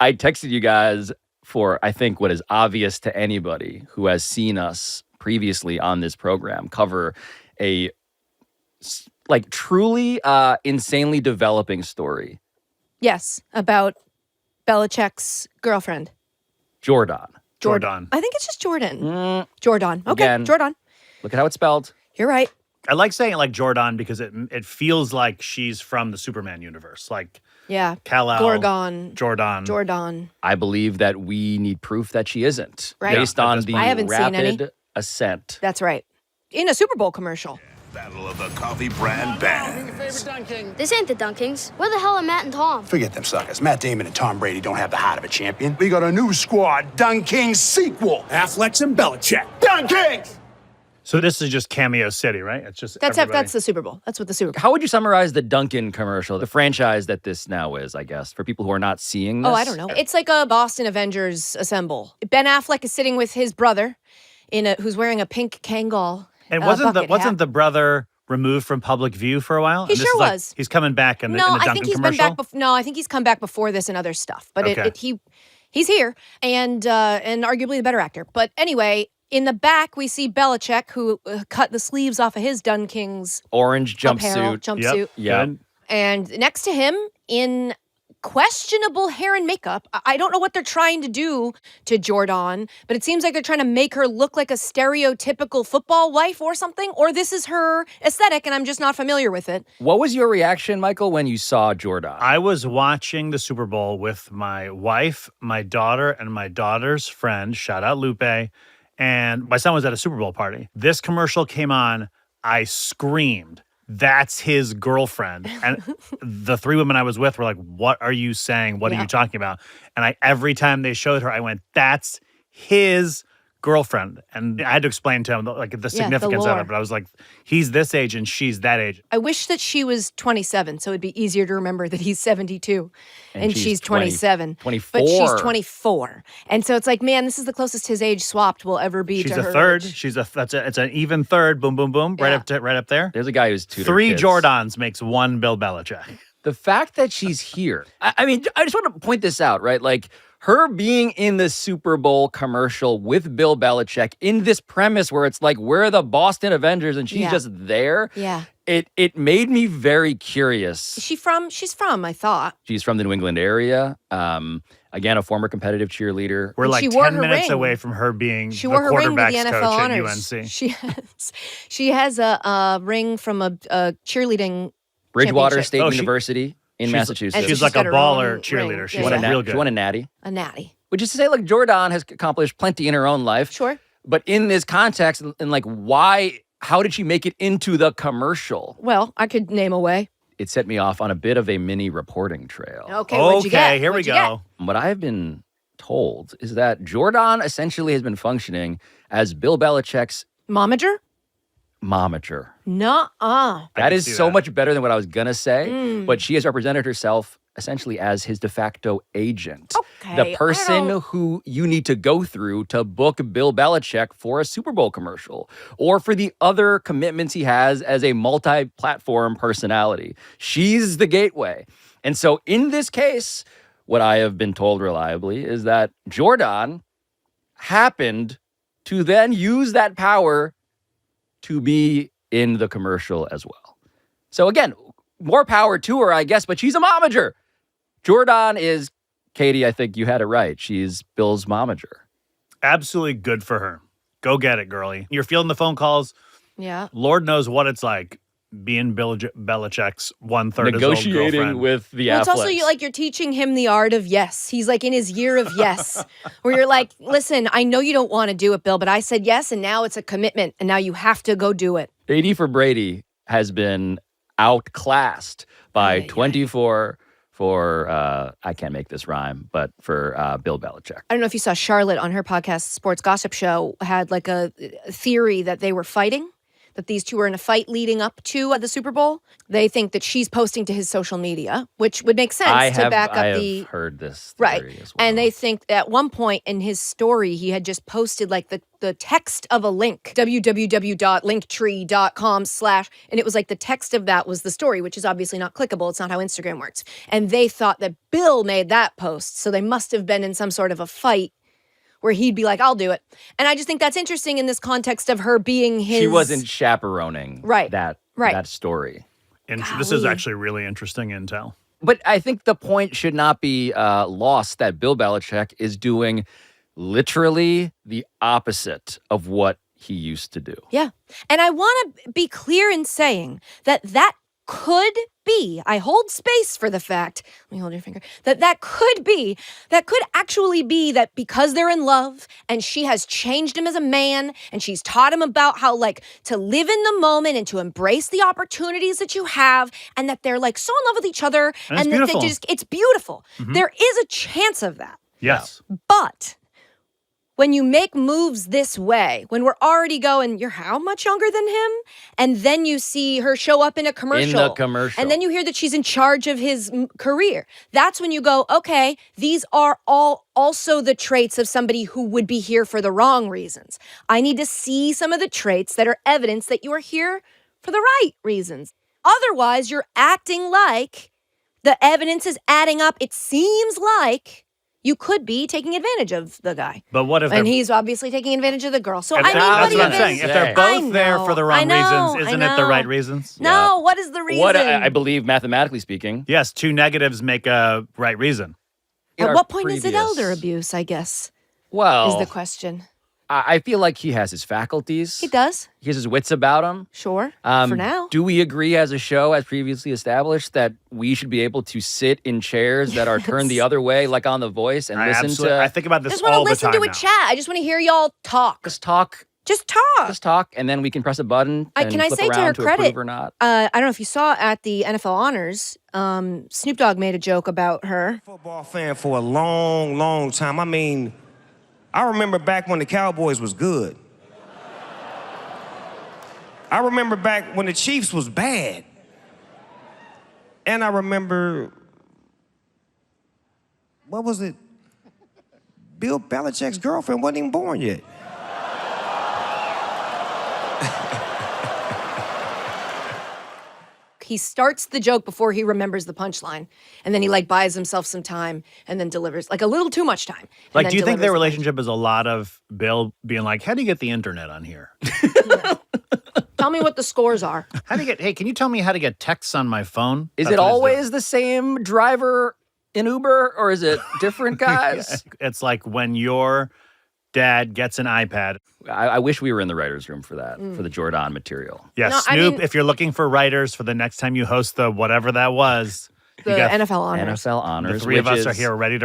I texted you guys for, I think, what is obvious to anybody who has seen us previously on this program cover a truly insanely developing story. Yes, about Belichick's girlfriend. Jordon. I think it's just Jordan. Jordon. Okay, Again, Jordon. Look at how it's spelled. You're right. I like saying it like Jordon because it feels like she's from the Superman universe. Like Kal-El, Jordon. I believe that we need proof that she isn't. Right. Based on the I haven't seen any. rapid ascent. That's right. In a Super Bowl commercial. Battle of the coffee brand bands. This ain't the Dunkings. Where the hell are Matt and Tom? Forget them suckers. Matt Damon and Tom Brady don't have the heart of a champion. We got a new squad, Dunkings sequel. Affleck and Belichick. Dunkings! So this is just Cameo City, right? It's just That's the Super Bowl. That's what the Super Bowl. How would you summarize the Dunkin' commercial, the franchise that this now is, I guess, for people who are not seeing this? Oh, I don't know. It's like a Boston Avengers assemble. Ben Affleck is sitting with his brother who's wearing a pink Kangol. And wasn't the brother removed from public view for a while? He sure was. He's coming back in the Dunkin' I think he's commercial? been back. I think he's come back before this and other stuff. But Okay. he's here and arguably the better actor. But anyway, in the back we see Belichick who cut the sleeves off of his Dunkings orange jumpsuit. Yep. And next to him in questionable hair and makeup. I don't know what they're trying to do to Jordon, but it seems like they're trying to make her look like a stereotypical football wife or something, or this is her aesthetic and I'm just not familiar with it. What was your reaction, Michael, when you saw Jordon? I was watching the Super Bowl with my wife, my daughter, and my daughter's friend, shout out Lupe, and my son was at a Super Bowl party. This commercial came on, I screamed. That's his girlfriend. And the three women I was with were like, what are you saying? What are you talking about? And every time they showed her, I went, that's his girlfriend. And I had to explain to him the significance of it. But I was like, he's this age and she's that age. I wish that she was 27, so it'd be easier to remember that he's 72 and she's 27. 24. But she's 24. And so it's like, man, this is the closest his age swapped will ever be to her. She's a third. Age. It's an even third. Boom, boom, boom. Right up there. There's a guy who's tutored 3 kids. Jordans makes 1 Bill Belichick. The fact that she's here. I mean, I just want to point this out, right? Like, her being in the Super Bowl commercial with Bill Belichick in this premise where it's like, we're the Boston Avengers and she's just there. Yeah. It made me very curious. She's from, I thought. She's from the New England area. Again, a former competitive cheerleader. We're like 10 minutes away from her being the quarterback's coach honors. at UNC. She has a ring from a cheerleading Bridgewater State University in Massachusetts. She's like a baller cheerleader. She's real good. She won a natty. A natty. Which is to say, like, Jordon has accomplished plenty in her own life. Sure. But in this context, and like, how did she make it into the commercial? Well, I could name a way. It set me off on a bit of a mini reporting trail. Okay, what'd you get? Here we go. What I have been told is that Jordon essentially has been functioning as Bill Belichick's Momager? Momager. Nuh-uh. That is so much better than what I was going to say, but she has represented herself essentially as his de facto agent. Okay, the person who you need to go through to book Bill Belichick for a Super Bowl commercial or for the other commitments he has as a multi-platform personality. She's the gateway. And so in this case, what I have been told reliably is that Jordon happened to then use that power to be in the commercial as well. So again, more power to her, I guess, but she's a momager. Jordon is, Katie, I think you had it right. She's Bill's momager. Absolutely good for her. Go get it, girlie. You're fielding the phone calls. Yeah. Lord knows what it's like being Bill Belichick's 1/3 negotiating with the Well, it's Afflecks. also like you're teaching him the art of yes. He's like in his year of yes, where you're like, listen, I know you don't want to do it, Bill, but I said yes, and now it's a commitment, and now you have to go do it. AD for Brady has been outclassed by 24 for, I can't make this rhyme, but for Bill Belichick. I don't know if you saw Charlotte on her podcast, Sports Gossip Show, had like a theory that they were fighting. that these two were in a fight leading up to the Super Bowl. They think that she's posting to his social media, which would make sense to back up I the have heard this right. theory as well. And they think at one point in his story, he had just posted like the text of a link, www.linktree.com/ and it was like the text of that was the story, which is obviously not clickable. It's not how Instagram works. And they thought that Bill made that post. So they must have been in some sort of a fight where he'd be like, I'll do it. And I just think that's interesting in this context of her being his... She wasn't chaperoning that story. And this is actually really interesting intel. But I think the point should not be lost that Bill Belichick is doing literally the opposite of what he used to do. Yeah. And I want to be clear in saying that could be, I hold space for the fact, let me hold your finger, that could actually be that because they're in love and she has changed him as a man and she's taught him about how like to live in the moment and to embrace the opportunities that you have and that they're like so in love with each other and that it's beautiful. Mm-hmm. There is a chance of that. Yes. But when you make moves this way, when we're already going, you're how much younger than him? And then you see her show up in a commercial. In the commercial. And then you hear that she's in charge of his career. That's when you go, okay, these are all also the traits of somebody who would be here for the wrong reasons. I need to see some of the traits that are evidence that you are here for the right reasons. Otherwise, you're acting like the evidence is adding up. It seems like you could be taking advantage of the guy. But what if he's obviously taking advantage of the girl. So that's what what I'm saying. If they're both there for the wrong reasons, isn't it the right reasons? No, what is the reason? What I believe, mathematically speaking. Yes, two negatives make a right reason. At what point is it elder abuse, I guess? Well, is the question. I feel like he has his faculties. He does. He has his wits about him. Sure, for now. Do we agree as a show, as previously established, that we should be able to sit in chairs that are turned the other way, like on The Voice, and listen to... I think about this all the time. I just want to listen to a chat. I just want to hear y'all talk. Just talk. Just talk. Just talk, and then we can press a button and can I flip say to around her to credit, approve or not. I don't know if you saw at the NFL Honors, Snoop Dogg made a joke about her. Football fan for a long, long time. I mean, I remember back when the Cowboys was good. I remember back when the Chiefs was bad. And I remember, what was it? Bill Belichick's girlfriend wasn't even born yet. He starts the joke before he remembers the punchline. And then he like buys himself some time and then delivers like a little too much time. Like, do you think their relationship is a lot of Bill being like, how do you get the internet on here? Tell me what the scores are. Hey, can you tell me how to get texts on my phone? Is it always the same driver in Uber or is it different guys? It's like when your dad gets an iPad. I wish we were in the writer's room for that, for the Jordon material. Yeah, no, Snoop, if you're looking for writers for the next time you host the whatever that was. The NFL Honors. NFL Honors. The three of us are here ready to